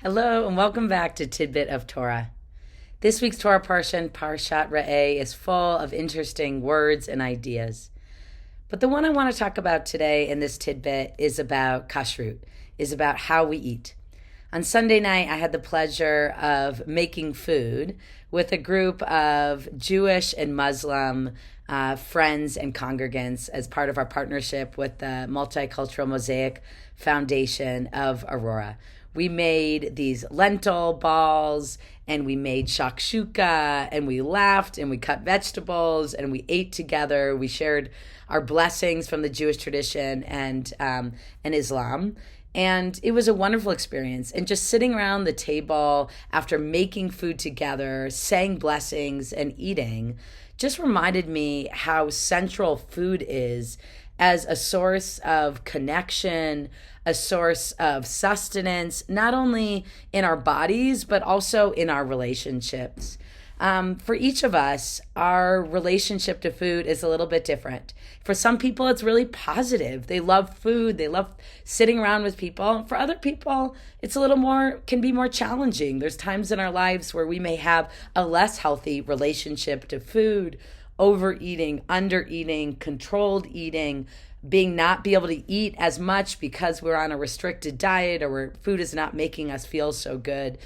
Hello and welcome back to Tidbit of Torah. This week's Torah portion, Parshat Re'eh, is full of interesting words and ideas. But the one I want to talk about today in this tidbit is about kashrut, is about how we eat. On Sunday night, I had the pleasure of making food with a group of Jewish and Muslim friends and congregants as part of our partnership with the Multicultural Mosaic Foundation of Aurora. We made these lentil balls and we made shakshuka and we laughed and we cut vegetables and we ate together. We shared our blessings from the Jewish tradition and Islam. And it was a wonderful experience. And just sitting around the table after making food together, saying blessings and eating, just reminded me how central food is as a source of connection, a source of sustenance, not only in our bodies, but also in our relationships. For each of us, our relationship to food is a little bit different. For some people, it's really positive. They love food. They love sitting around with people. For other people, it's a little more, can be more challenging. There's times in our lives where we may have a less healthy relationship to food, overeating, undereating, controlled eating, not be able to eat as much because we're on a restricted diet or where food is not making us feel so good.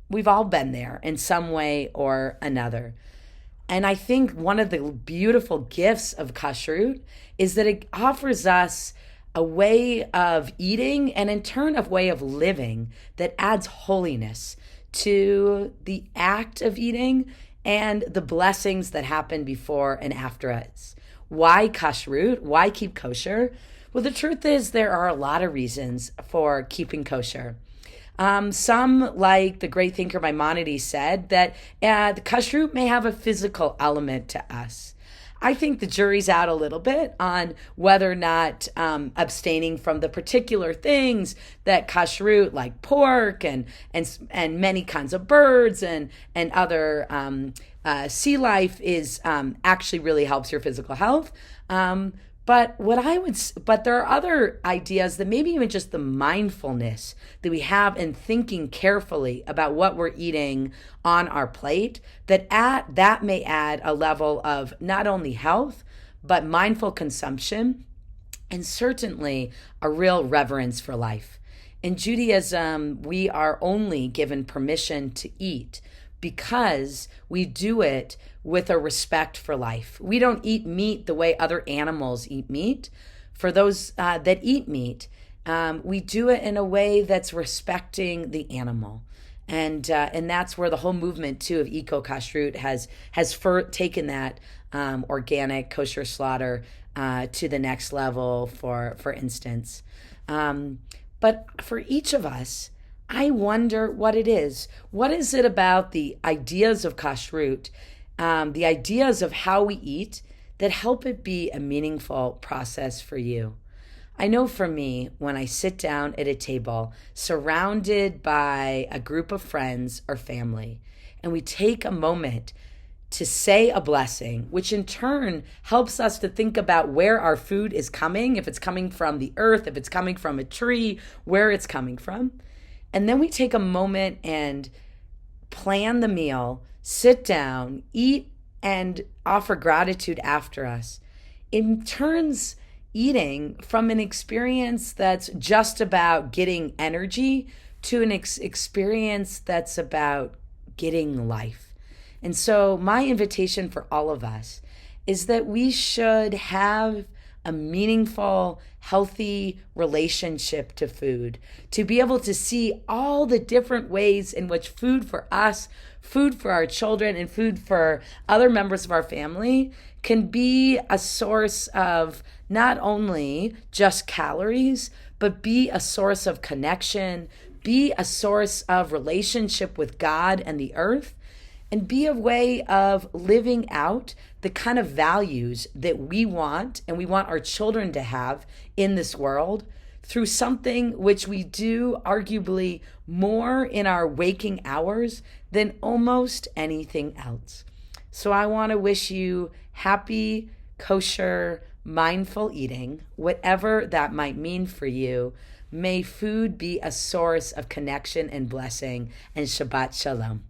We've all been there in some way or another. And I think one of the beautiful gifts of kashrut is that it offers us a way of eating and in turn a way of living that adds holiness to the act of eating and the blessings that happen before and after us. Why kashrut? Why keep kosher? Well, the truth is there are a lot of reasons for keeping kosher. Some, like the great thinker Maimonides, said that the kashrut may have a physical element to us. I think the jury's out a little bit on whether or not abstaining from the particular things that kashrut, like pork and many kinds of birds and other sea life, is actually really helps your physical health. But there are other ideas that maybe even just the mindfulness that we have in thinking carefully about what we're eating on our plate, that may add a level of not only health, but mindful consumption, and certainly a real reverence for life. In Judaism, we are only given permission to eat because we do it with a respect for life. We don't eat meat the way other animals eat meat. For those that eat meat, we do it in a way that's respecting the animal. And that's where the whole movement, too, of eco-kashrut has taken that organic kosher slaughter to the next level, for instance. But for each of us, I wonder what it is. What is it about the ideas of kashrut, the ideas of how we eat, that help it be a meaningful process for you? I know for me, when I sit down at a table surrounded by a group of friends or family, and we take a moment to say a blessing, which in turn helps us to think about where our food is coming, if it's coming from the earth, if it's coming from a tree, where it's coming from. And then we take a moment and plan the meal, sit down, eat, and offer gratitude after us. It turns eating from an experience that's just about getting energy to an experience that's about getting life. And so my invitation for all of us is that we should have a meaningful, healthy relationship to food, to be able to see all the different ways in which food for us, food for our children, and food for other members of our family can be a source of not only just calories, but be a source of connection, be a source of relationship with God and the earth, and be a way of living out the kind of values that we want and we want our children to have in this world through something which we do arguably more in our waking hours than almost anything else. So I want to wish you happy, kosher, mindful eating, whatever that might mean for you. May food be a source of connection and blessing, and Shabbat Shalom.